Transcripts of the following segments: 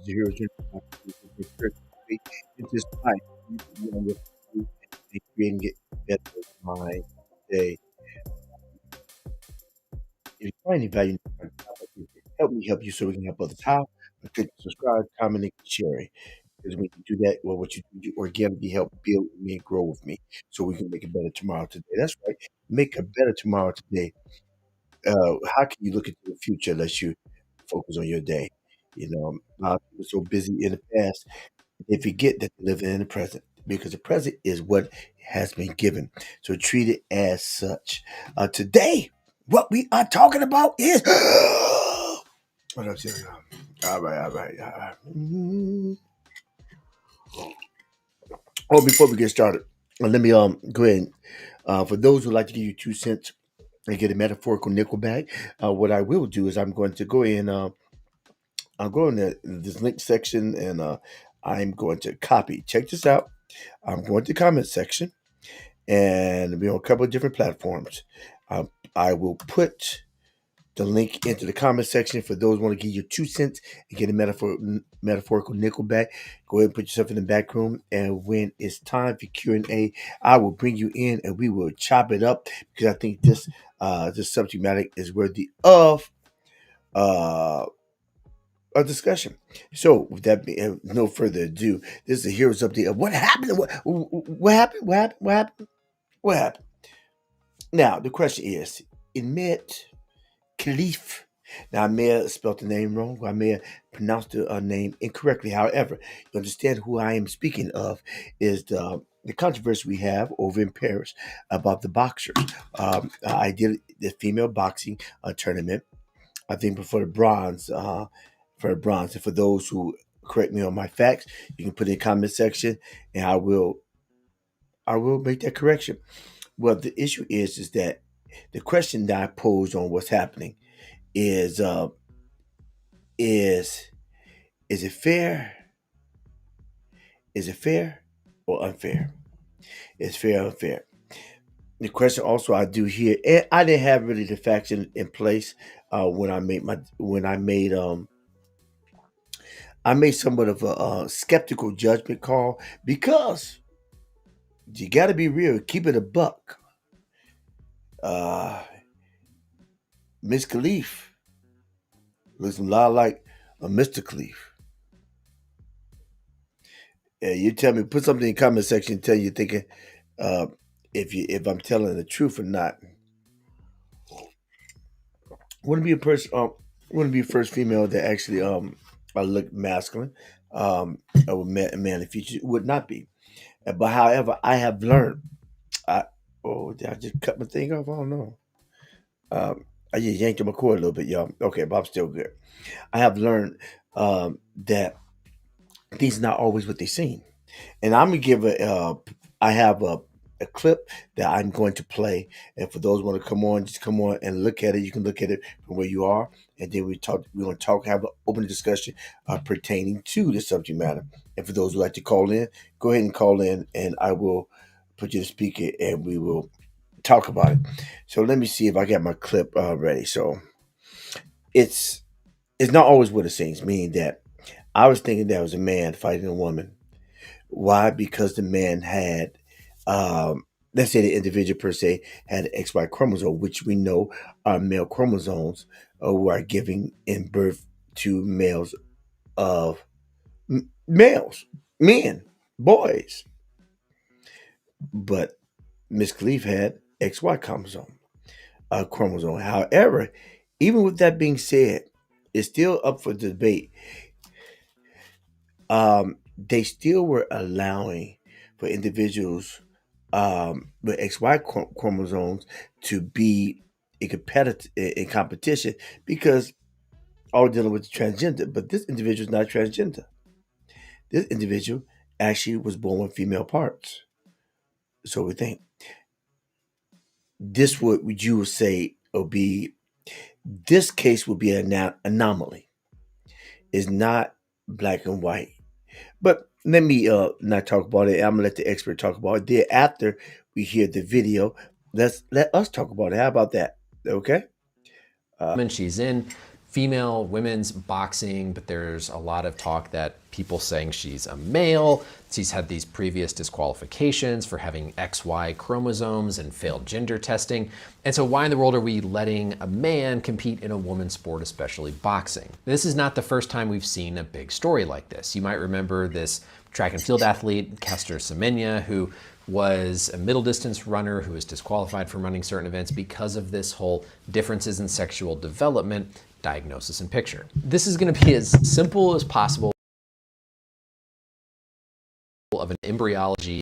is a hero journey. It's just time you to be on your feet and creating it better my day. If you find any value in the topic, help me help you so we can help others. How? By clicking subscribe, comment, and sharing. Because when you do that, well, what you do, you organically help build me and grow with me so we can make a better tomorrow today. That's right. Make a better tomorrow today. How can you look into the future unless you focus on your day? A lot of people are so busy in the past, they forget that they live in the present because the present is what has been given. So treat it as such. Today, what we are talking about is. What up, Siri? All right, all right, all right. Oh, before we get started, let me go ahead. For those who like to give you 2 cents and get a metaphorical nickel bag, what I will do is I'm going to go in. I'll go in this link section and I'm going to copy. Check this out. I'm going to comment section and be on a couple of different platforms. I will put the link into the comment section for those who want to give you 2 cents and get a metaphorical nickel back. Go ahead and put yourself in the back room, and when it's time for Q&A, I will bring you in and we will chop it up because I think this subject matter is worthy of uh, a discussion. So, with that being no further ado, this is the heroes update of what happened. What happened? What happened? What happened? What happened? Now, the question is, admit khelif. Now, I may have spelled the name wrong, or I may have pronounced the name incorrectly. However, you understand who I am speaking of is the controversy we have over in Paris about the boxers. I did the female boxing tournament. I think for the bronze. And for those who correct me on my facts, you can put in the comment section, and I will make that correction. Well, the issue is that the question that I posed on what's happening is is is it fair? Is it fair or unfair? Is fair or unfair? The question also I do here, and I didn't have really the facts in place when I made somewhat of a skeptical judgment call because you got to be real, keep it a buck. Uh, Miss Khalif looks a lot like a Mr. Khalif. You tell me, put something in the comment section, tell you thinking uh, if I'm telling the truth or not. Wouldn't be a person. Wouldn't be the first female that actually look masculine. Or manly features would not be. But however, I have learned. I did I just cut my thing off? I don't know. I just yanked my cord a little bit, y'all. Okay, but I'm still good. I have learned that these are not always what they seem. And I'm gonna give I have a clip that I'm going to play, and for those who want to come on, just come on and look at it. You can look at it from where you are, and then we're going to talk, have an open discussion pertaining to the subject matter. And for those who like to call in, go ahead and call in, and I will put you to speaker, and we will talk about it. So let me see if I got my clip ready. So it's it's not always what it seems, meaning that I was thinking that was a man fighting a woman. Why? Because the man had, let's say the individual per se had XY chromosome, which we know are male chromosomes who are giving in birth to of males, men, boys. But Miss Khalif had XY chromosome. However, even with that being said, it's still up for debate. They still were allowing for individuals with XY chromosomes to be in competition because all dealing with transgender. But this individual is not transgender. This individual actually was born with female parts. So we think this would you would say would be this case would be an anomaly. It's not black and white. But let me not talk about it. I'm gonna let the expert talk about it. Then after we hear the video, let us talk about it. How about that? Okay. And she's in female women's boxing, but there's a lot of talk that people saying she's a male. She's had these previous disqualifications for having XY chromosomes and failed gender testing. And so why in the world are we letting a man compete in a woman's sport, especially boxing? This is not the first time we've seen a big story like this. You might remember this track and field athlete, Caster Semenya, who was a middle distance runner who was disqualified from running certain events because of this whole differences in sexual development diagnosis and picture. This is going to be as simple as possible of an embryology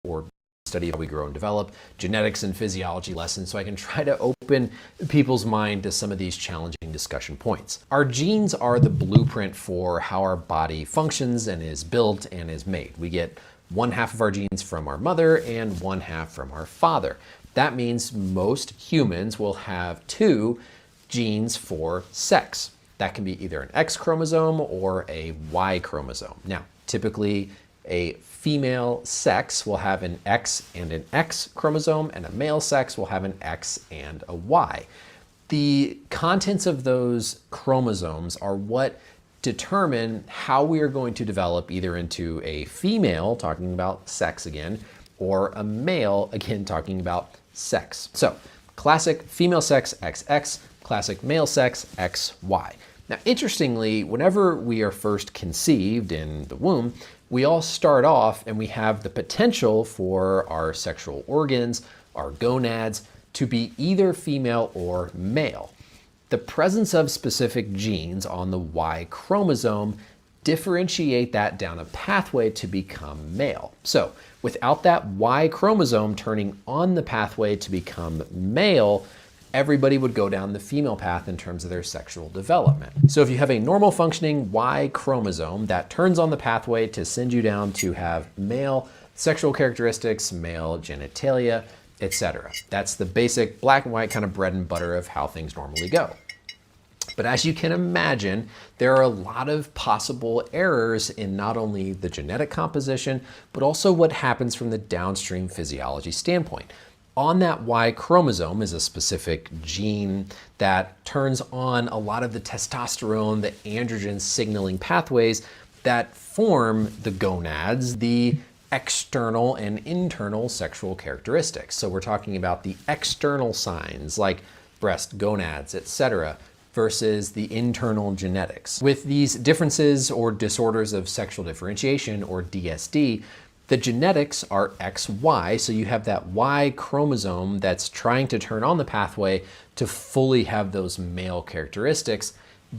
or study of how we grow and develop, genetics and physiology lesson, so I can try to open people's mind to some of these challenging discussion points. Our genes are the blueprint for how our body functions and is built and is made. We get 1/2 of our genes from our mother and 1/2 from our father. That means most humans will have 2 genes for sex. That can be either an X chromosome or a Y chromosome. Now, typically a female sex will have an X and an X chromosome, and a male sex will have an X and a Y. The contents of those chromosomes are what determine how we are going to develop either into a female, talking about sex again, or a male, again, talking about sex. So, classic female sex XX, classic male sex XY. Now, interestingly, whenever we are first conceived in the womb, we all start off and we have the potential for our sexual organs, our gonads, to be either female or male. The presence of specific genes on the Y chromosome differentiate that down a pathway to become male. So, without that Y chromosome turning on the pathway to become male, everybody would go down the female path in terms of their sexual development. So if you have a normal functioning Y chromosome that turns on the pathway to send you down to have male sexual characteristics, male genitalia, etc. That's the basic black and white kind of bread and butter of how things normally go. But as you can imagine, there are a lot of possible errors in not only the genetic composition, but also what happens from the downstream physiology standpoint. On that Y chromosome is a specific gene that turns on a lot of the testosterone, the androgen signaling pathways that form the gonads, the external and internal sexual characteristics. So we're talking about the external signs like breast, gonads, etc., versus the internal genetics. With these differences or disorders of sexual differentiation, or DSD, the genetics are XY, so you have that Y chromosome that's trying to turn on the pathway to fully have those male characteristics,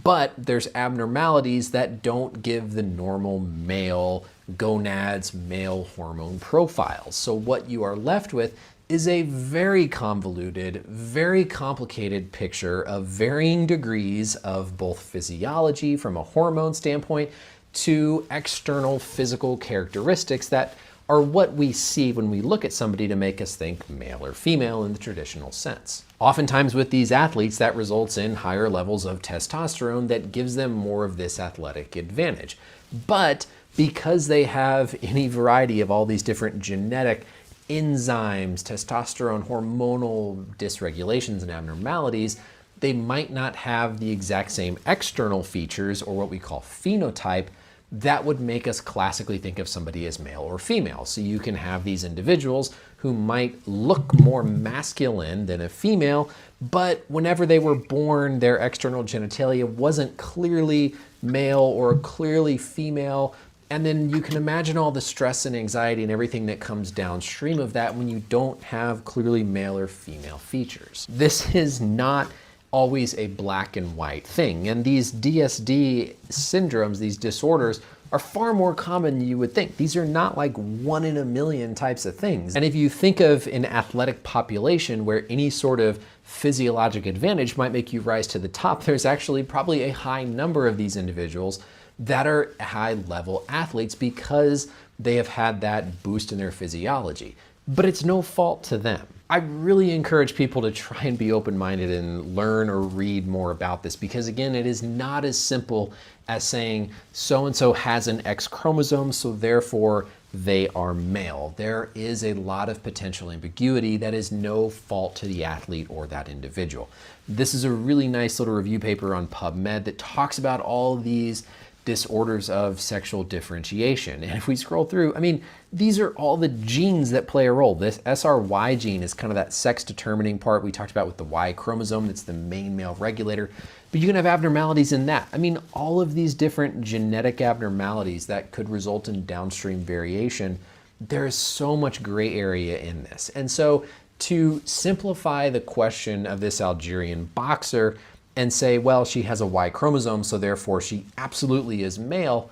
but there's abnormalities that don't give the normal male gonads, male hormone profiles. So what you are left with is a very convoluted, very complicated picture of varying degrees of both physiology from a hormone standpoint to external physical characteristics that are what we see when we look at somebody to make us think male or female in the traditional sense. Oftentimes with these athletes, that results in higher levels of testosterone that gives them more of this athletic advantage. But because they have any variety of all these different genetic enzymes, testosterone hormonal dysregulations and abnormalities, they might not have the exact same external features or what we call phenotype that would make us classically think of somebody as male or female. So you can have these individuals who might look more masculine than a female, but whenever they were born, their external genitalia wasn't clearly male or clearly female. And then you can imagine all the stress and anxiety and everything that comes downstream of that when you don't have clearly male or female features. This is not always a black and white thing. And these DSD syndromes, these disorders, are far more common than you would think. These are not like 1 in a million types of things. And if you think of an athletic population where any sort of physiologic advantage might make you rise to the top, there's actually probably a high number of these individuals that are high-level athletes because they have had that boost in their physiology. But it's no fault to them. I really encourage people to try and be open-minded and learn or read more about this because, again, it is not as simple as saying so-and-so has an X chromosome, so therefore they are male. There is a lot of potential ambiguity that is no fault to the athlete or that individual. This is a really nice little review paper on PubMed that talks about all of these disorders of sexual differentiation. And if we scroll through, I mean, these are all the genes that play a role. This SRY gene is kind of that sex determining part we talked about with the Y chromosome. That's the main male regulator. But you can have abnormalities in that. I mean, all of these different genetic abnormalities that could result in downstream variation. There is so much gray area in this. And so to simplify the question of this Algerian boxer and say, well, she has a Y chromosome, so therefore she absolutely is male,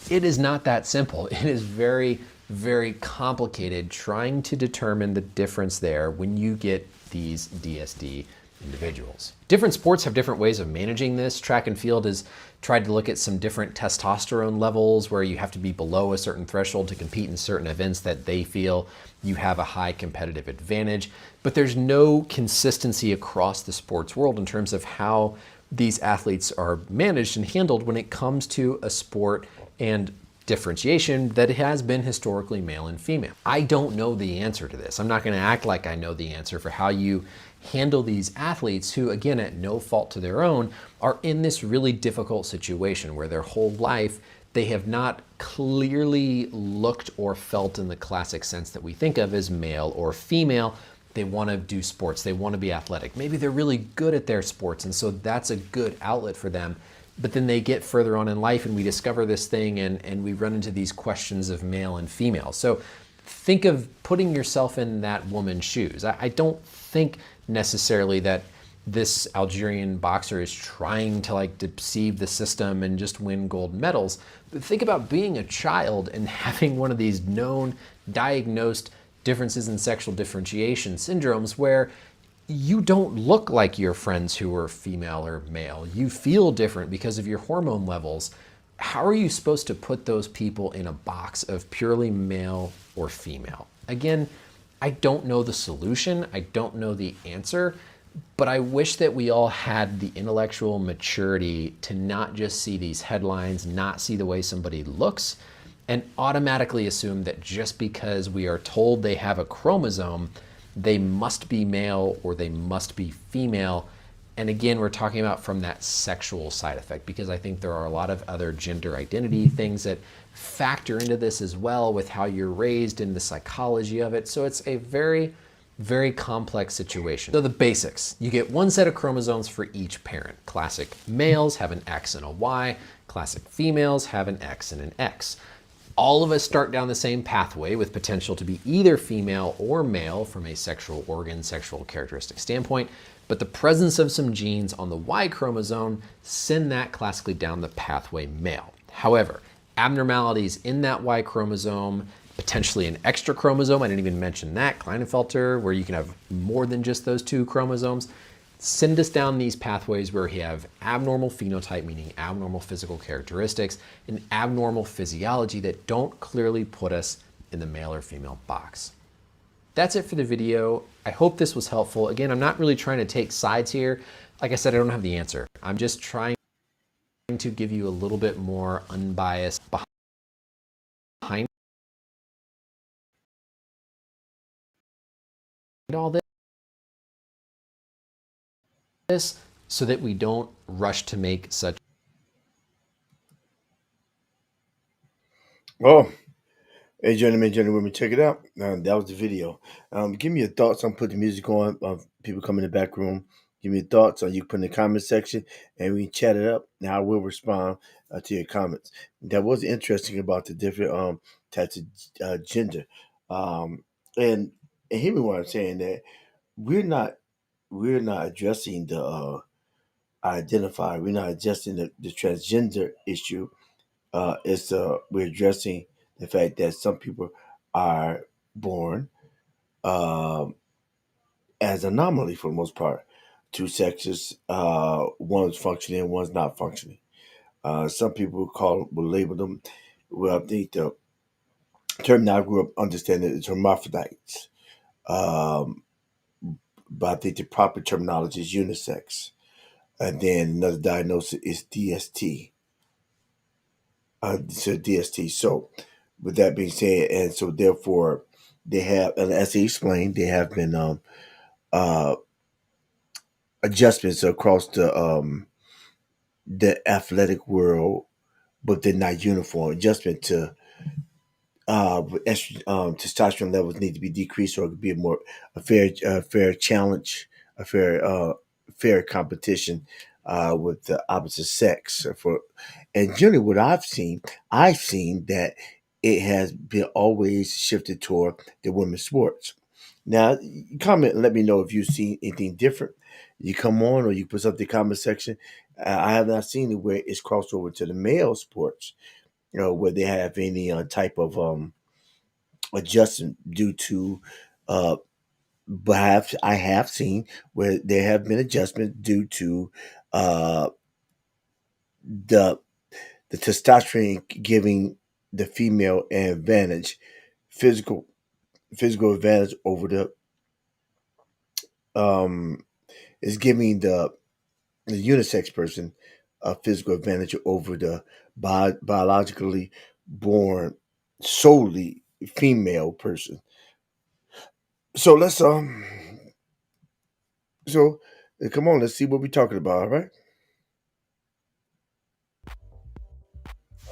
it is not that simple. It is very, very complicated trying to determine the difference there when you get these DSD individuals. Different sports have different ways of managing this. Track and field has tried to look at some different testosterone levels where you have to be below a certain threshold to compete in certain events that they feel you have a high competitive advantage. But there's no consistency across the sports world in terms of how these athletes are managed and handled when it comes to a sport and differentiation that has been historically male and female. I don't know the answer to this. I'm not going to act like I know the answer for how you handle these athletes who, again, at no fault to their own, are in this really difficult situation where their whole life they have not clearly looked or felt in the classic sense that we think of as male or female. They want to do sports. They want to be athletic. Maybe they're really good at their sports, and so that's a good outlet for them. But then they get further on in life and we discover this thing and we run into these questions of male and female. So think of putting yourself in that woman's shoes. I don't think necessarily that this Algerian boxer is trying to like deceive the system and just win gold medals. But think about being a child and having one of these known, diagnosed differences in sexual differentiation syndromes where you don't look like your friends who are female or male. You feel different because of your hormone levels. How are you supposed to put those people in a box of purely male or female? Again, I don't know the solution. I don't know the answer, but I wish that we all had the intellectual maturity to not just see these headlines, not see the way somebody looks, and automatically assume that just because we are told they have a chromosome, they must be male or they must be female. And again, we're talking about from that sexual side effect, because I think there are a lot of other gender identity things that factor into this as well with how you're raised and the psychology of it. So it's a very, very complex situation. So the basics, you get one set of chromosomes for each parent. Classic males have an X and a Y. Classic females have an X and an X. All of us start down the same pathway with potential to be either female or male from a sexual organ, sexual characteristic standpoint, but the presence of some genes on the Y chromosome send that classically down the pathway male. However, abnormalities in that Y chromosome, potentially an extra chromosome, I didn't even mention that, Klinefelter, where you can have more than just those two chromosomes, send us down these pathways where we have abnormal phenotype, meaning abnormal physical characteristics, and abnormal physiology that don't clearly put us in the male or female box. That's it for the video. I hope this was helpful. Again, I'm not really trying to take sides here. Like I said, I don't have the answer. I'm just trying to give you a little bit more unbiased behind all this so that we don't rush to make such. Oh, hey, gentlemen, check it out. That was the video. Give me your thoughts on putting the music on. People come in the back room. Give me your thoughts on you put in the comment section, and we can chat it up. Now I will respond to your comments. That was interesting about the different types of gender, um, and and hear me what I'm saying that we're not we're not addressing the identify. We're not addressing the transgender issue. It's we're addressing the fact that some people are born um, as anomaly for the most part. Two sexes, one's functioning, one's not functioning. Some people will label them. Well, I think the term that I grew up understanding is hermaphrodites. Um, but I think the proper terminology is unisex. And then another diagnosis is DST. So DST. So With that being said, and so therefore they have, and as he explained, they have been uh, adjustments across the athletic world, but they're not uniform. Adjustment to testosterone levels need to be decreased, or it could be a fair challenge, a fair competition with the opposite sex. And generally, what I've seen that it has been always shifted toward the women's sports. Now, you comment and let me know if you've seen anything different. You come on or you put something in the comment section. I have not seen it where it's crossed over to the male sports, where they have any type of adjustment due to uh but I have seen where there have been adjustments due to uh the the testosterone giving the female an advantage, physical physical advantage over the um is giving the unisex person a physical advantage over the biologically born solely female person. So so come on, let's see what we're talking about, all right?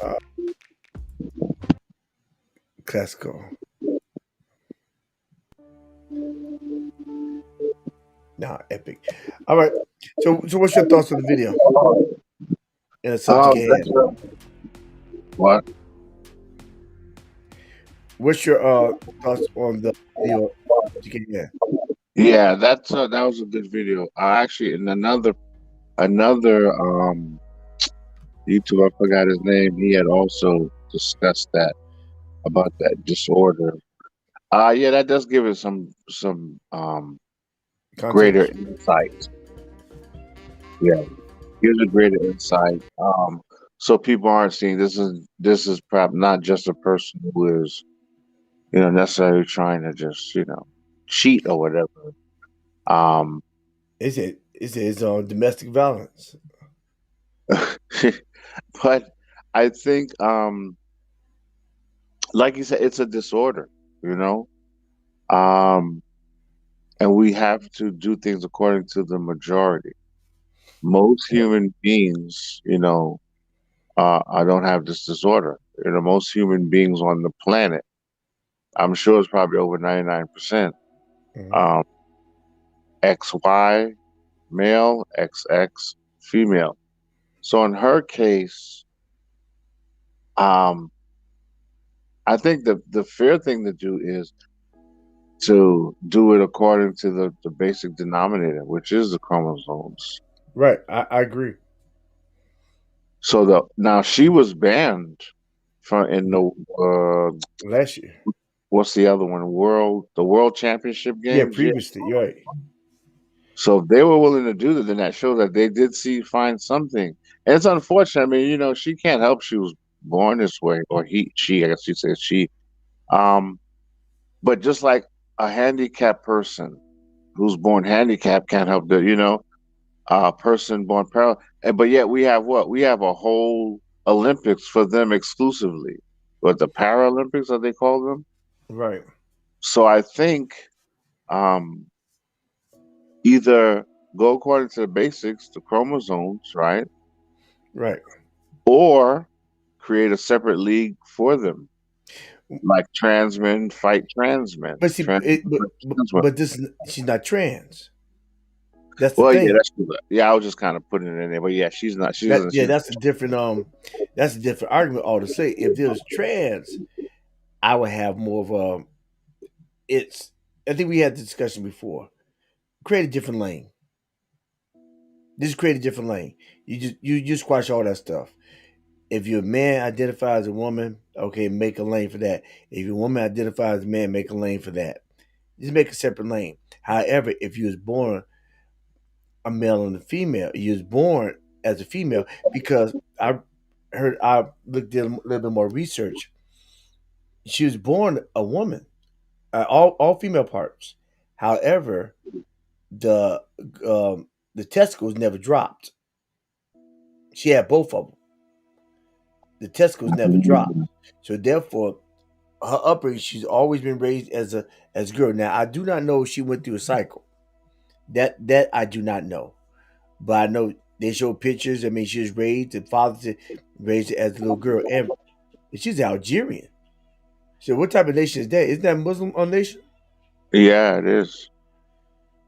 Uh, classical. Nah, epic. All right. So what's your thoughts on the video and the subject at hand? That's what? What's your thoughts on the video subject at hand? Yeah, that was a good video. Actually, in another YouTuber, I forgot his name. He had also discussed that about that disorder. Yeah, that does give it some greater Context? insight. Yeah, gives a greater insight. So people aren't seeing this is probably not just a person who is necessarily trying to just cheat or whatever. Um, Is it domestic violence? but I think, like you said, it's a disorder, you know, um, and we have to do things according to the majority. Most Yeah. human beings, I don't have this disorder. Most human beings on the planet, I'm sure it's probably over 99%, Mhm. um, XY male, XX female. So in her case, um, I think the fair thing to do is to do it according to the basic denominator, which is the chromosomes. Right. I agree. So the now she was banned from in the Last year. what's the other one? The World Championship Yeah, games. Yeah. previously, you're right. So if they were willing to do that, then that shows that they did find something. And it's unfortunate. I mean, she can't help she was born this way, or she. I guess you say she. Um, but just like a handicapped person who's born handicapped can't help person born parallel. But yet we have what? We have a whole Olympics for them exclusively. What, the Paralympics, as they call them? Right. So I think, um, either go according to the basics, the chromosomes, right? Right. Or create a separate league for them, like trans men fight trans men, But see, trans it, women fight trans women. but she's not trans. That's the Well, yeah, thing. that's true. Yeah, I was just kind of putting it in there, but yeah, she's not. She That doesn't. yeah, She's that's a different argument. All to say, if there was trans, I would have more of a. It's. I think we had the discussion before. Create a different lane. Just create a different lane. You just squash all that stuff. If your man identifies as a woman, okay, make a lane for that. If your woman identifies as a man, make a lane for that. Just make a separate lane. However, if you was born a male and a female, you was born as a female because I looked at a little bit more research. She was born a woman, all female parts. However, the the testicles never dropped. She had both of them. The testicles never dropped. So therefore, her upbringing, she's always been raised as a girl. Now I do not know if she went through a cycle. That I do not know, but I know they show pictures. I mean, she was raised and father raised as a little girl, and she's Algerian. So what type of nation is that? Isn't that a Muslim nation? Yeah, it is,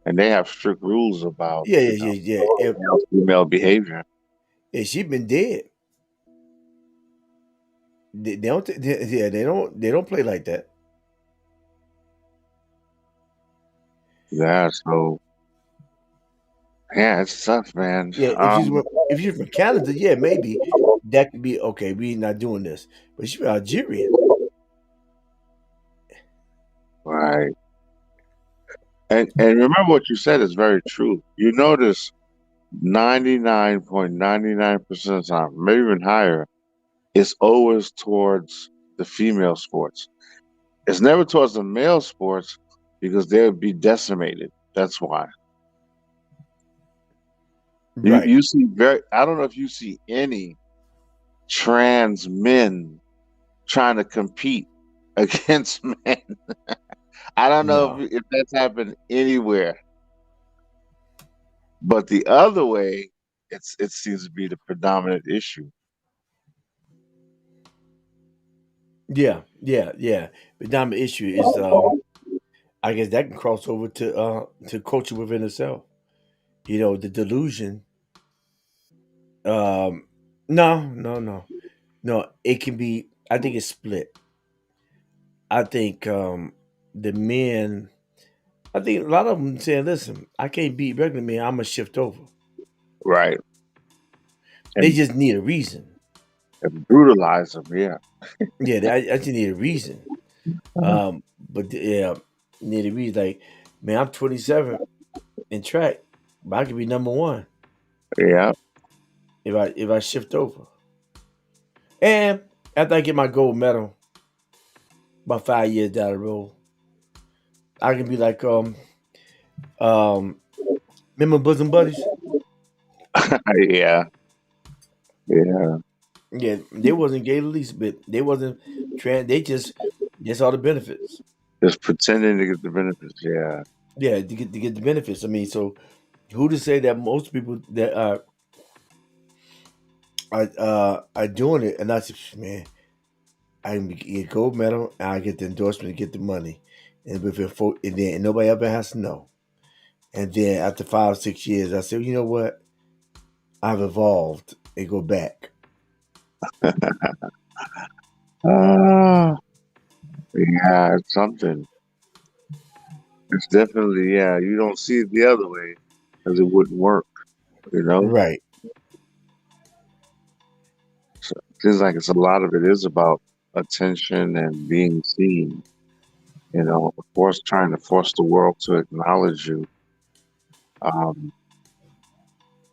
and they have strict rules about Yeah, yeah, yeah, yeah. male female behavior. And she been dead. They don't. Yeah, they don't. They don't play like that. Yeah, so yeah, it's tough, man. Yeah, if she's from Canada, yeah, maybe that could be okay. We not doing this, but she's Algerian, Right. And remember what you said is very true. You notice 99.99% of the time, maybe even higher, it's always towards the female sports. It's never towards the male sports because they would be decimated. That's why. You right? you see very I don't know if you see any trans men trying to compete against men. I don't know No, if that's happened anywhere. But the other way, it seems to be the predominant issue. yeah, yeah, yeah. The dominant issue is, I guess that can cross over to culture within itself. You know, the delusion. Um, no, no, no, no. It can be. I think it's split. I think the men. I think a lot of them saying, "Listen, I can't beat regular men. I'm gonna shift over." Right. They And, just need a reason. and brutalize them, yeah. Yeah, I just need a reason. But yeah, need a reason. Like, man, I'm 27 in track, but I could be number one Yeah. if I shift over. And after I get my gold medal, about 5 years down the road, I can be like um remember bosom buddies? Yeah. Yeah. Yeah, they wasn't gay the least bit. They wasn't trans. They just all the benefits. Just pretending to get the benefits, yeah. Yeah, to get the benefits. I mean, so who to say that most people that are doing it, and I said, man, I can get gold medal, and I get the endorsement, to get the money, and and then nobody ever has to know. And then after 5 or 6 years, I said, you know what? I've evolved and go back. Ah, yeah, it's something. It's definitely, yeah, you don't see it the other way because it wouldn't work, you know? Right. So it seems like it's a lot of it is about attention and being seen, of course, trying to force the world to acknowledge you. Um,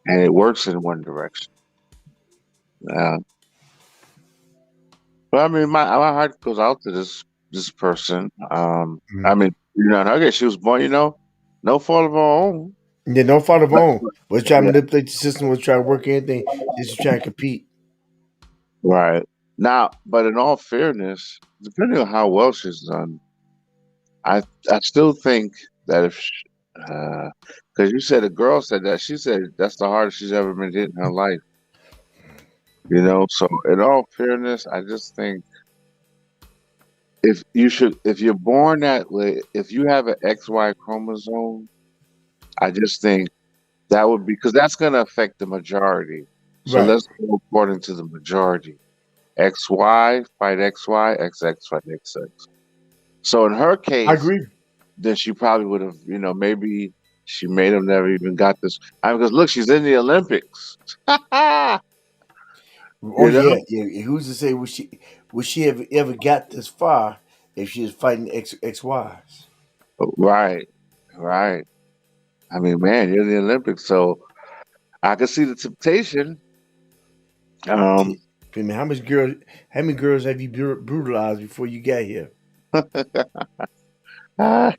and it works in one direction. Uh, but I mean, my heart goes out to this person. I Mhm. mean, in her case, she was born, no fault of her own. And then no fault of her But, own. Was trying to yeah, manipulate the system, was trying to work anything, just to try and compete. right. Now, but in all fairness, depending on how well she's done, I I still think that because you said a girl said that, she said that's the hardest she's ever been hit in her life. So in all fairness, I just think if you're born that way, if you have an XY chromosome, I just think that would be because that's going to affect the majority. So Right. let's go according to the majority. XY fight XY, XX fight XX. So in her I case, agree. then she probably would have, maybe she may have never even got this. I mean, because look, she's in the Olympics. you Oh yeah, know, yeah. Who's to say would she have ever got this far if she was fighting XYs? right, right. I mean, man, you're in the Olympics, so I can see the temptation. Um, I mean, how many girls have you brutalized before you got here? yeah,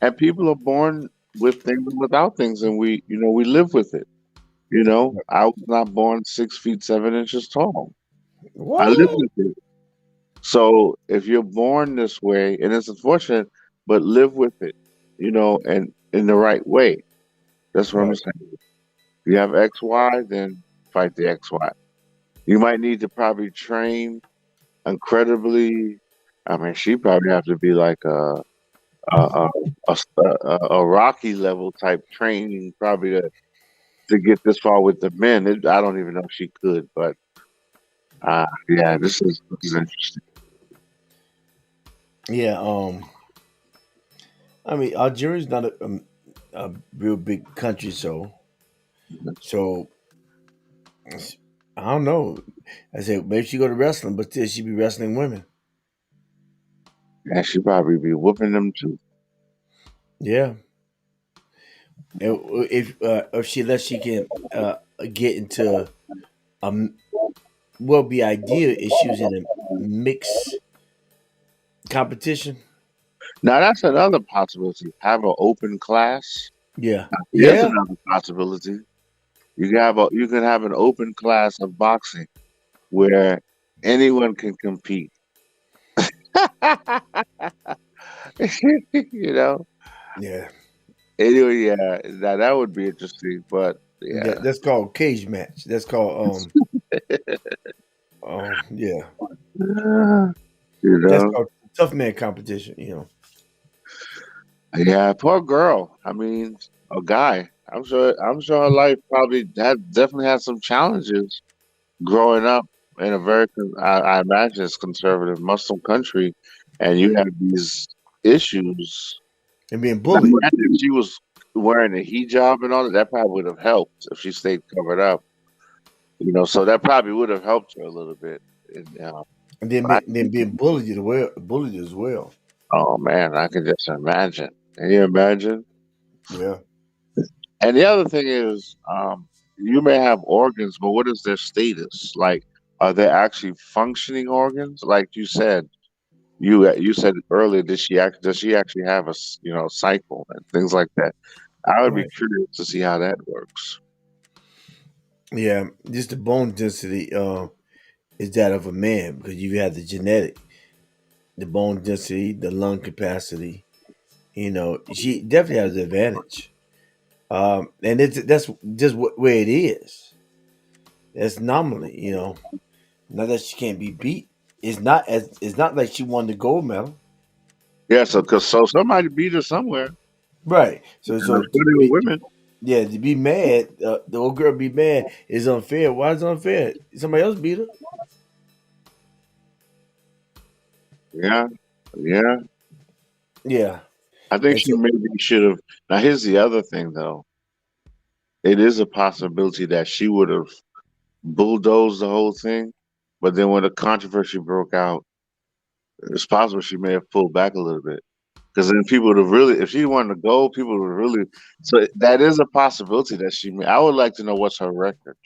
and people are born with things and without things, and we live with it. I was not born 6 feet 7 inches tall. I live What? with it. So if you're born this way, and it's unfortunate, but live with it, and in the right way. That's what I'm Right. saying. If you have XY, then fight the XY. You might need to probably train incredibly. I mean, she probably have to be like a, a Rocky level type training, probably to get this far with the men. I don't even know if she could, but yeah, this is interesting. Yeah. I mean, Algeria's not a real big country, so I don't know. I said maybe she go to wrestling, but still she be wrestling women. Yeah, she probably be whooping them too. Yeah. And if she lets she can get into um what would be ideal is she was in a mixed competition. Now that's another possibility. Have an open class. Yeah. Here's Yeah. another possibility. You can have an open class of boxing where anyone can compete. you know. Yeah. Anyway, yeah, that would be interesting. But yeah, That's called cage match. That's called yeah. you That's know, called tough man competition. yeah. Poor girl. I mean, a guy. I'm sure her life probably had definitely had some challenges growing up in a very, I imagine, it's conservative Muslim country, and you have these issues. And being Now, bullied. imagine if she was wearing a hijab and all that. That probably would have helped if she stayed covered up. So that probably would have helped her a little bit. And, And then being bullied as well. oh man, I can just imagine. Can you imagine? Yeah. And the other thing is, you may have organs, but what is their status? Like, are they actually functioning organs? Like you said, you said earlier, does she actually have cycle and things like that? I would be Right. curious to see how that works. Yeah. Just the bone density is that of a man because you have the genetic, the bone density, the lung capacity. She definitely has the advantage. And that's just where it is. That's nominally. Not that she can't be beat. It's not like she won the gold medal. Yeah, so somebody beat her somewhere, Right. So and I'm so sure they were women. yeah, to be mad, the old girl be mad is unfair. Why is it unfair? Somebody else beat her. Yeah, yeah. Yeah. I think And she so maybe should have. Now, here's the other thing, though. It is a possibility that she would have bulldozed the whole thing, but then when the controversy broke out, it's possible she may have pulled back a little bit. Because then people would have really, if she wanted to go, people would really. So that is a possibility that she may. I would like to know what's her record.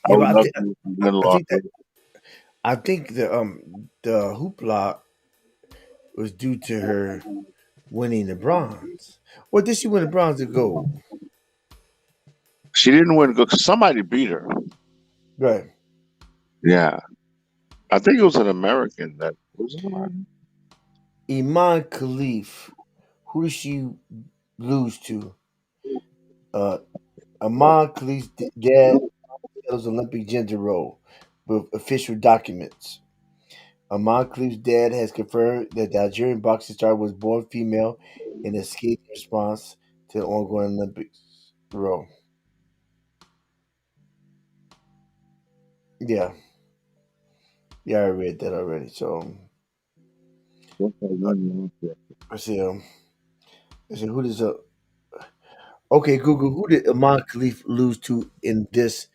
I yeah, would but love to win I think that losses. I think the hoopla was due to her winning the bronze. Or did she win the bronze or gold? She didn't win because somebody beat her. Right. Yeah, I think it was an American that was it American? Iman Khalif. Who did she lose to? Uh, Iman Khalif's dad tells Olympic gender role with official documents. Iman Khalif's dad has confirmed that the Algerian boxing star was born female and escaped in response to the ongoing Olympics role. Yeah, yeah, I read that already. So What's her win loss? I see. I see who does okay, Google. Who did Iman Khalif lose to in this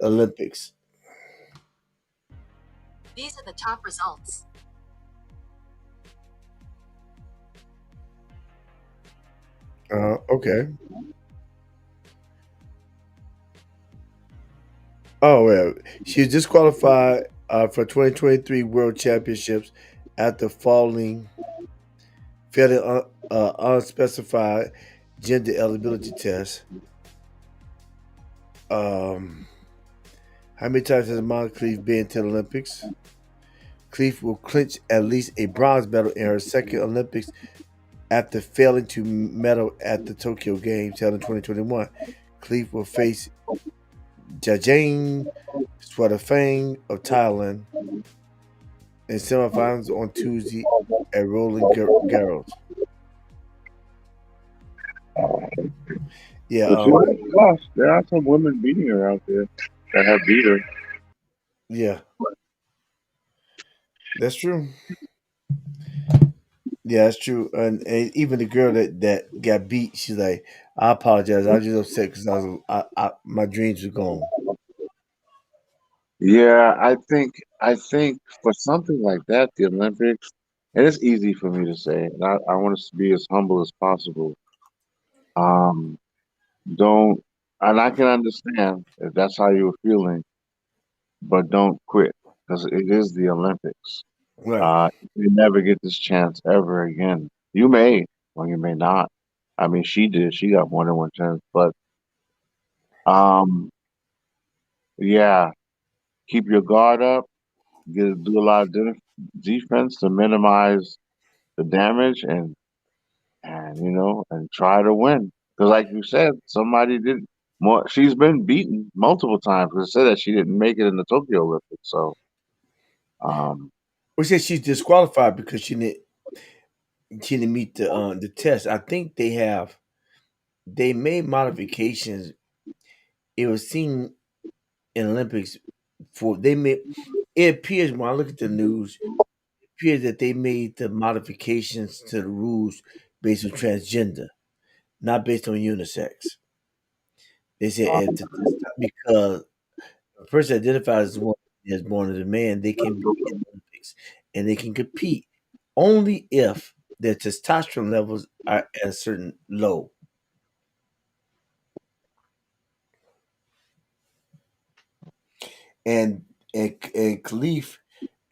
Olympics? These are the top results. Okay. Oh well, she was disqualified for 2023 World Championships after failing unspecified gender eligibility test. How many times has Iman Khalif been to the Olympics? Khalif will clinch at least a bronze medal in her second Olympics after failing to medal at the Tokyo Games held in 2021. Khalif will face Jajane Swatifang of Thailand in semifinals on Tuesday at Roland Garros. Yeah, But she already lost. There are some women beating her out there that have beat her. yeah, that's true. Yeah, that's true. And even the girl that got beat, she's like, I apologize. I was just upset because my dreams were gone. Yeah, I think for something like that, the Olympics, and it's easy for me to say, and I want us to be as humble as possible. Um, don't, and I can understand if that's how you're feeling, but don't quit because it is the Olympics. Right. You never get this chance ever again. You may, or you may not. I mean, she did. She got more than one chance, but um, yeah, keep your guard up. Do a lot of defense to minimize the damage, and and try to win. Because, like you said, somebody did more. She's been beaten multiple times. Because it said that she didn't make it in the Tokyo Olympics. So, um, We said she's disqualified because she didn't meet the test. I think they made modifications. It was seen in Olympics for they made it appears when I look at the news, it appears that they made the modifications to the rules based on transgender, not based on unisex. They said because a person identified as one is born as a man, they can be in the Olympics and they can compete only if their testosterone levels are at a certain low. And Khalif,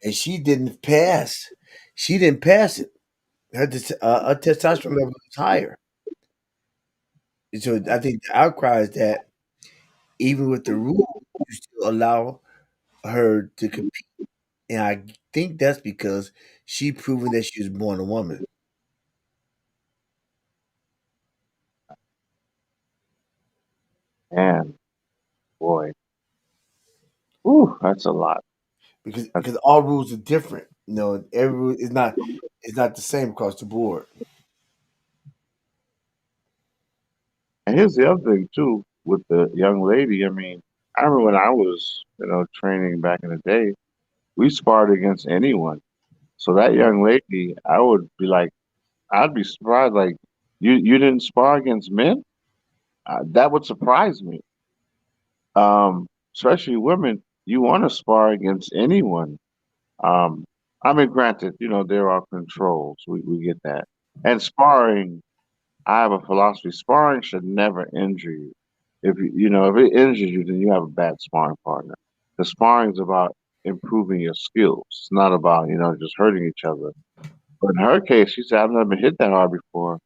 and she didn't pass. She didn't pass it. Her testosterone level was higher. So I think the outcry is that even with the rule, you still allow her to compete. And I think that's because she proven that she was born a woman. and boy, whew, that's a lot. Because That's, because all rules are different. Every rule is not the same across the board. and here's the other thing too with the young lady. I mean, I remember when I was, training back in the day, we sparred against anyone. So that young lady, I would be like, I'd be surprised. Like, you didn't spar against men? That would surprise me. Especially women, you want to spar against anyone. Um, I mean, granted, there are controls. We get that. And sparring, I have a philosophy. Sparring should never injure you. If it injures you, then you have a bad sparring partner. The sparring is about improving your skills. It's not about, just hurting each other. But in her case, she said, I've never been hit that hard before.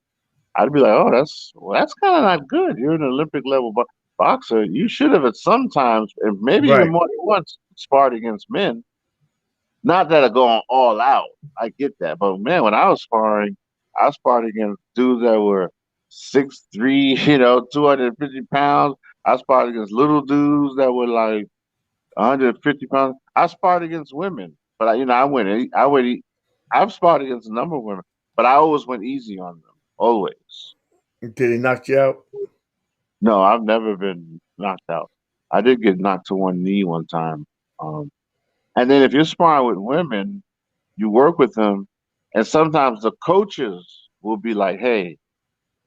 I'd be like, oh, that's kind of not good. You're an Olympic level boxer. You should have at some times, and maybe even Right. more than once, sparred against men. Not that are going all out. I get that, but man, when I was sparring, I sparred against dudes that were 6'3", 250 pounds. I sparred against little dudes that were like 150 pounds. I sparred against women, but I went. I've sparred against a number of women, but I always went easy on them. Always. Did they knock you out? No, I've never been knocked out. I did get knocked to one knee one time. Um, and then if you're sparring with women, you work with them, and sometimes the coaches will be like, "Hey,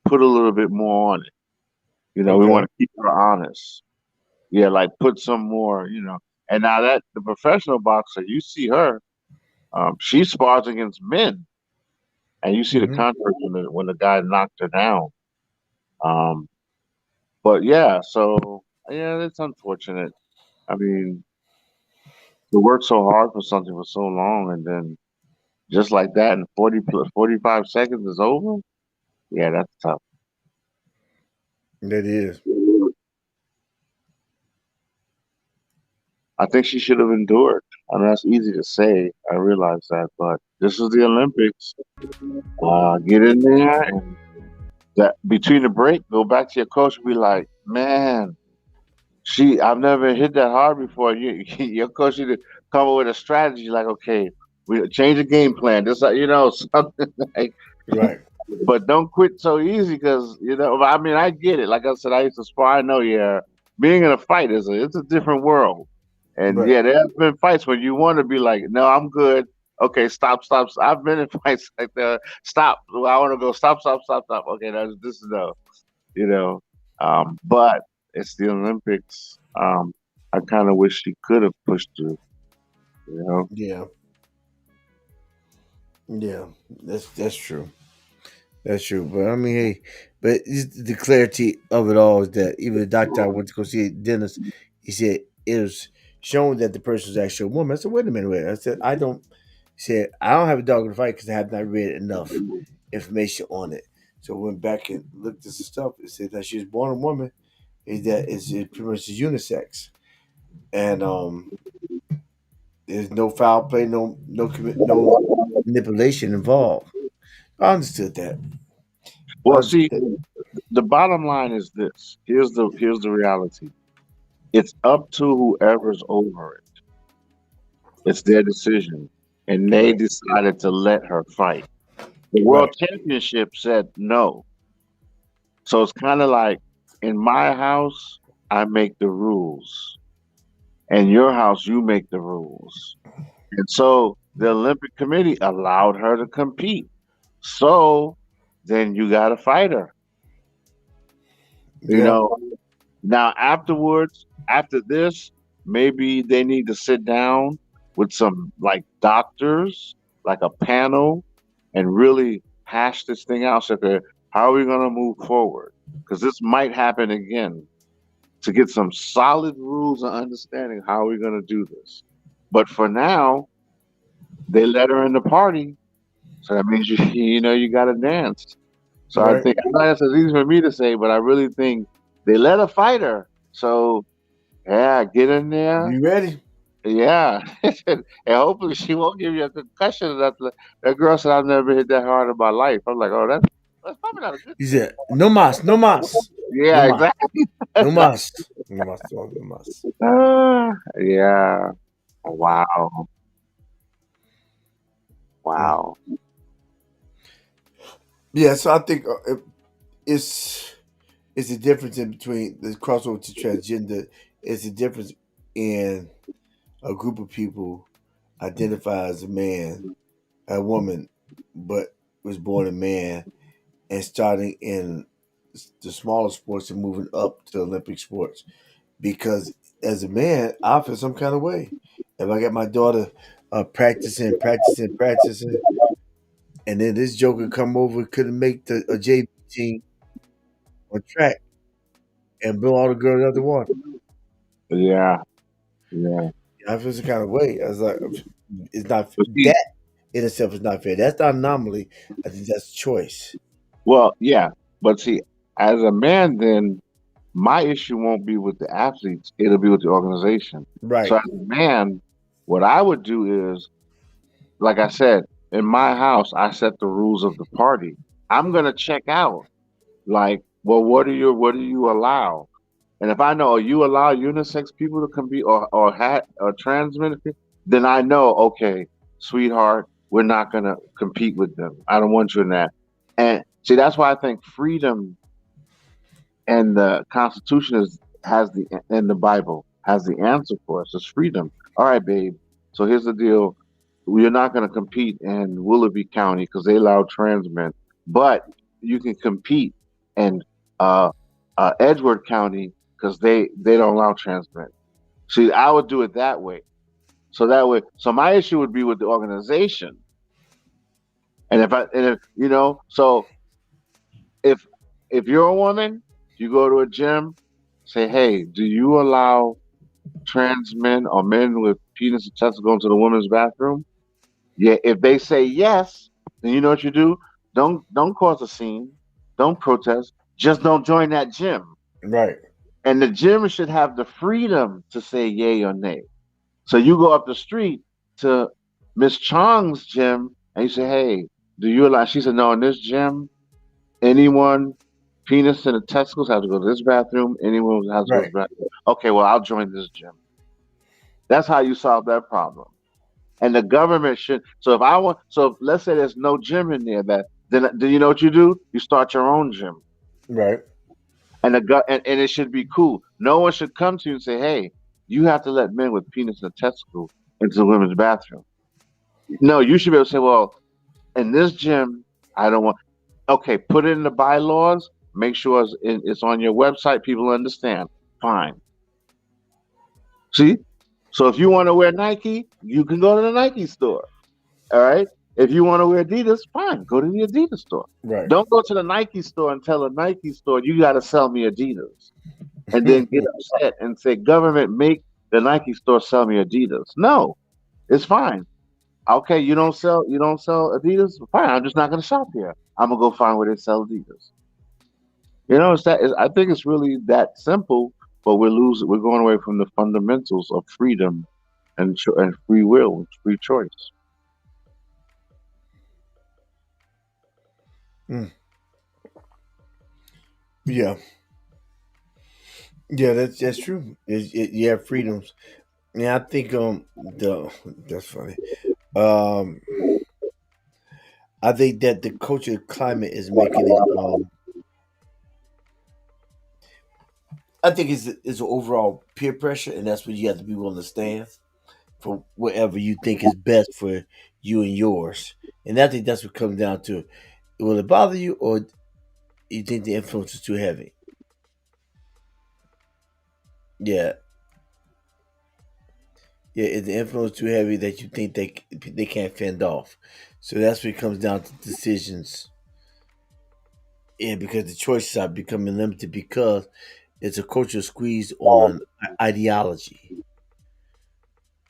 put a little bit more on it. We Okay. want to keep her honest. Yeah, like put some more. And now that the professional boxer, you see her, she spars against men, and you see the Hmm. contrast when the guy knocked her down. Um, but yeah, so yeah, it's unfortunate. I mean, to work so hard for something for so long, and then just like that, in 45 seconds is over. Yeah, that's tough. That is. I think she should have endured. I mean, that's easy to say. I realize that, but this is the Olympics. Get in there and that between the break, go back to your coach and be like, man, I've never hit that hard before. Your coach need to come up with a strategy like, okay, we change the game plan. This, something like, Right. but don't quit so easy because I mean, I get it. Like I said, I used to spar. I know, yeah, being in a fight it's a different world, and Right. yeah, there have been fights when you want to be like, no, I'm good. Okay, stop, stop. I've been in fights like that. Stop. Well, I want to go. Stop, stop, stop, stop. Okay, this is no, you know. But it's the Olympics. I kind of wish she could have pushed through. You know. Yeah. Yeah. That's true. That's true. But I mean, hey, but the clarity of it all is that even the doctor I went to go see Dennis, he said it was shown that the person was actually a woman. I said, wait a minute, wait. I said, I don't. He said, I don't have a dog in the fight because I have not read enough information on it. So I went back and looked at the stuff. It said that she was born a woman. Is that it pretty much is unisex, and there's no foul play, no manipulation involved. I understood that. I Well, see, understood. the bottom line is this. Here's the reality. It's up to whoever's over it. It's their decision, and they Right. decided to let her fight. The world Right. championship said no. So it's kind of like in my house, I make the rules. In your house, you make the rules. And so the Olympic Committee allowed her to compete. So then you got to fight her. You Yeah. know, now afterwards, after this, maybe they need to sit down with some like doctors, like a panel, and really hash this thing out. So, okay, how are we going to move forward? Because this might happen again to get some solid rules and understanding how we're going to do this. But for now, they let her in the party, so that means you you got to dance. So I Right. think that's easy for me to say, but I really think they let her fight her. So yeah, get in there. You ready? Yeah, and hopefully she won't give you a concussion. That girl said I've never hit that hard in my life. I'm like, oh, that's probably not a good He thing. said, "No mas, no mas, no Yeah, mas, exactly. no That's not. mas, no mas, no mas." Yeah. Wow. Mm. Wow. Yeah. So I think it's it's the difference in between the crossover to transgender. It's the difference in a group of people identify as a man, a woman, but was born a man, and starting in the smaller sports and moving up to Olympic sports. Because as a man, I feel some kind of way. If I got my daughter practicing, and then this joker come over, couldn't make a JV team on track and blow all the girls out the water. Yeah. Yeah. I feel some kind of way. I was like, it's not But see, that in itself is not fair. That's not anomaly. I think that's choice. well, yeah, but see, as a man, then my issue won't be with the athletes; it'll be with the organization. So Right. as a man, what I would do is, like I said, in my house, I set the rules of the party. I'm gonna check out. Like, well, what do you allow? And if I know you allow unisex people to compete or transgender, then I know, okay, sweetheart, we're not gonna compete with them. I don't want you in that. And see, that's why I think freedom and the Constitution has the in the Bible has the answer for us. It's freedom. All right, babe. So here's the deal: we're not going to compete in Willoughby County because they allow trans men, but you can compete in uh, Edgeworth County because they don't allow trans men. See, I would do it that way. So that way, so my issue would be with the organization, and if so if you're a woman, you go to a gym, say, hey, do you allow trans men or men with penis and testicles go into the women's bathroom? Yeah, if they say yes, then you know what you do? Don't cause a scene. Don't protest. Just don't join that gym. Right. And the gym should have the freedom to say yay or nay. So you go up the street to Miss Chong's gym and you say, "Hey, do you allow?" She said, "No, in this gym, anyone penis and the testicles have to go to this bathroom. Anyone has to go to Right. this bathroom." Okay, well, I'll join this gym. That's how you solve that problem. And the government should. So if I want, so if, let's say there's no gym in there, that then do you know what you do? You start your own gym, Right. and it should be cool. No one should come to you and say, "Hey, you have to let men with penis and testicle into the women's bathroom." No, you should be able to say, "Well, in this gym, I don't want." Okay, put it in the bylaws. Make sure it's on your website. People understand. Fine. See, so if you want to wear Nike, you can go to the Nike store. All right. If you want to wear Adidas, fine, go to the Adidas store. Right. Don't go to the Nike store and tell the Nike store you got to sell me Adidas, and then get upset and say, "Government, make the Nike store sell me Adidas." No, it's fine. Okay, you don't sell Adidas. Fine, I'm just not going to shop here. I'm gonna go find where they sell Adidas. I think it's really that simple, but we're going away from the fundamentals of freedom and free will, free choice. Mm. Yeah. Yeah, that's true. You have freedoms. Yeah, I think the that's funny. Um, I think that the culture climate is making it. I think it's overall peer pressure, and that's what you have to be willing to stand for whatever you think is best for you and yours. And I think that's what comes down to. Will it bother you, or you think the influence is too heavy? Yeah, yeah. Is the influence too heavy that you think they can't fend off? So that's what it comes down to decisions. Yeah, because the choices are becoming limited because it's a cultural squeeze on ideology,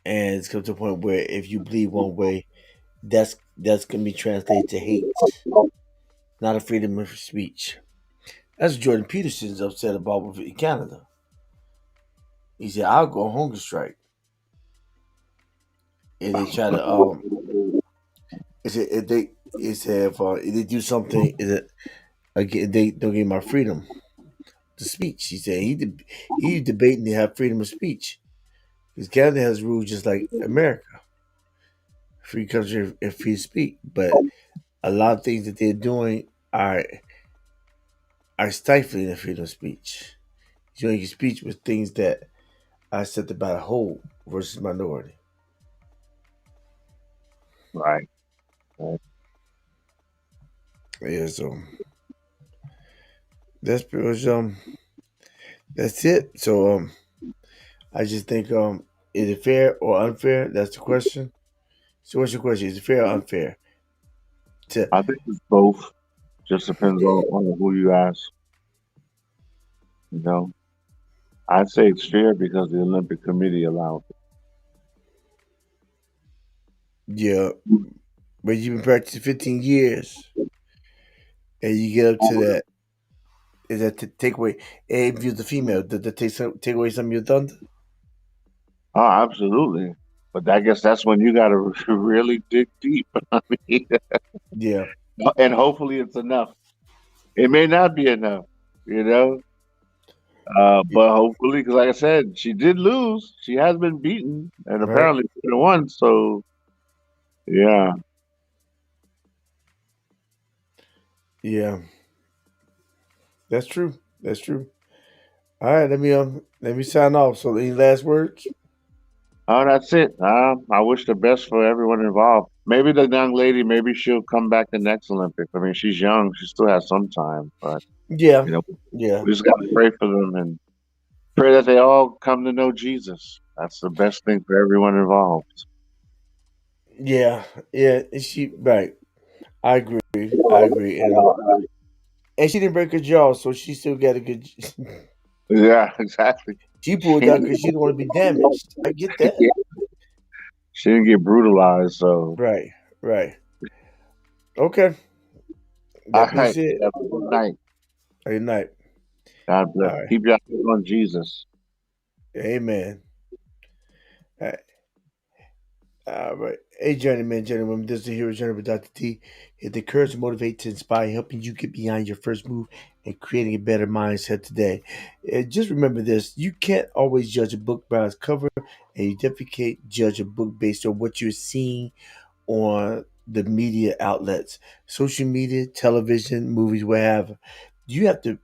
and it's come to a point where if you believe one way, that's gonna be translated to hate, not a freedom of speech. That's what Jordan Peterson's upset about with in Canada. He said, "I'll go on hunger strike," and they try to he said if they do something, is it again they don't give my freedom to speech. He said he's debating to have freedom of speech because Canada has rules just like America, free country and free to speak, but a lot of things that they're doing are stifling the freedom of speech. You know, your speech with things that are set about a whole versus minority. Right. Right. Yeah, so that's pretty much that's it. So I just think is it fair or unfair? That's the question. So what's your question? Is it fair or unfair? To I think it's both. Just depends on who you ask. You know, I'd say it's fair because the Olympic Committee allowed yeah, it. but you've been practicing 15 years and you get up to that. Is that to take away? And if you're the female, did that take away some of your thunder? Oh, absolutely. But I guess that's when you got to really dig deep. I mean, Yeah, and hopefully it's enough. It may not be enough, you know. But hopefully, because like I said, she did lose. She has been beaten, and right. apparently she won. So yeah, Yeah, that's true. That's true. All right, let me sign off. So any last words? oh, that's it. I wish the best for everyone involved. Maybe the young lady, maybe she'll come back the next Olympics. I mean, she's young; she still has some time. But Yeah, you know, yeah, we just got to pray for them and pray that they all come to know Jesus. That's the best thing for everyone involved. yeah, yeah. And she right. I agree. I agree. And she didn't break her jaw, so she still got a good. Yeah, exactly. She pulled out because she didn't want to be damaged. I get that. Yeah, she didn't get brutalized. So, Right, right. Okay, all that being right. said, Have a good night. good night. God bless. All right, Keep your eyes on Jesus. amen. All right. All right. Hey, journeyman, gentlemen, this is the Hero Journey with Dr. D. It encourages, motivate, to inspire, helping you get beyond your first move and creating a better mindset today. Just remember this: you can't always judge a book by its cover, and you definitely can't judge a book based on what you're seeing on the media outlets, social media, television, movies, whatever. You have to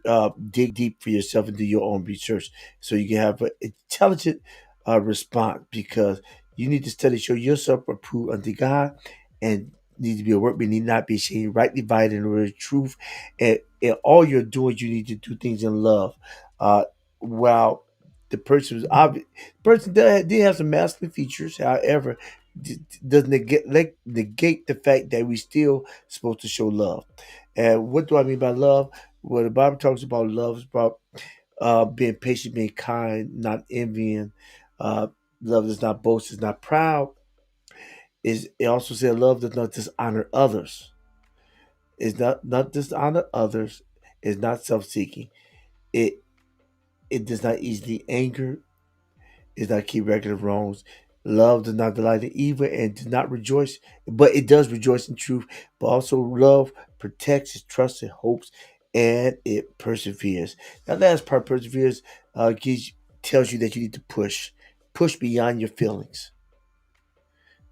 dig deep for yourself and do your own research so you can have an intelligent response because you need to study, show yourself approved unto God, and need to be a workman, need not be ashamed, rightly dividing the word of truth. And all you're doing, you need to do things in love. Uh, while the person was obvious, person did have some masculine features, however, doesn't negate the fact that we still supposed to show love. And what do I mean by love? Well, the Bible talks about love is about being patient, being kind, not envying. Uh, love does not boast, is not proud. Is it also said love does not dishonor others. Is not dishonor others. Is not self seeking. It it does not easily anger. Is not keep record of wrongs. Love does not delight in evil and does not rejoice, but it does rejoice in truth. But also, love protects, it trusts, it hopes, and it perseveres. That last part, perseveres, tells you that you need to push beyond your feelings.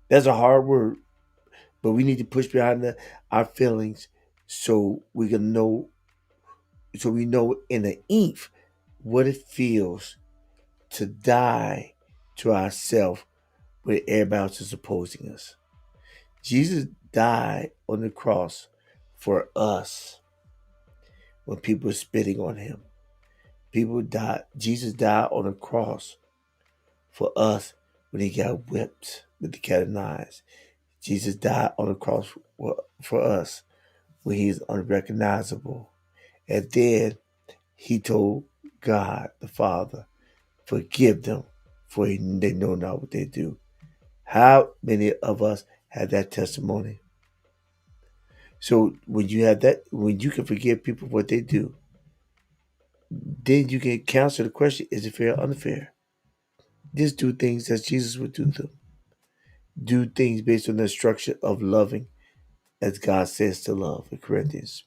That's a hard word, but we need to push behind our feelings so we can know, so we know in the ink what it feels to die to ourselves when everybody else is opposing us. Jesus died on the cross for us when people were spitting on him. People died. Jesus died on the cross for us when he got whipped with the cat of knives. Jesus died on the cross for us when he is unrecognizable. And then he told God the Father, forgive them, for they know not what they do. How many of us have that testimony? So when you have that, when you can forgive people for what they do, then you can answer the question: is it fair or unfair? Just do things as Jesus would do them. Do things based on the instruction of loving, as God says to love in Corinthians.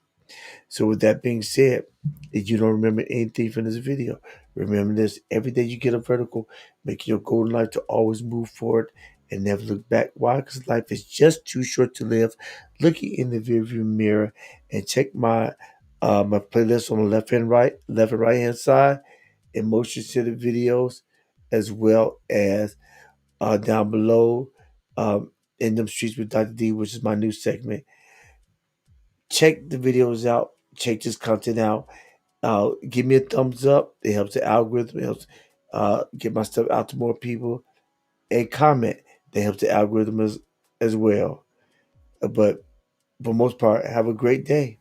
So with that being said, if you don't remember anything from this video, remember this: every day you get a vertical, make your goal in life to always move forward and never look back. Why? Because life is just too short to live looking in the rearview mirror. And check my playlist on the left and right hand side, emotion centered videos, as well as down below, in them streets with Dr. D, which is my new segment. Check the videos out. Check this content out. Give me a thumbs up. It helps the algorithm. It helps get my stuff out to more people. And comment. That helps the algorithm as well. But for most part, have a great day.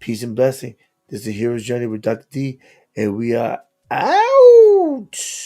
Peace and blessing. This is the Hero's Journey with Dr. D. And we are out.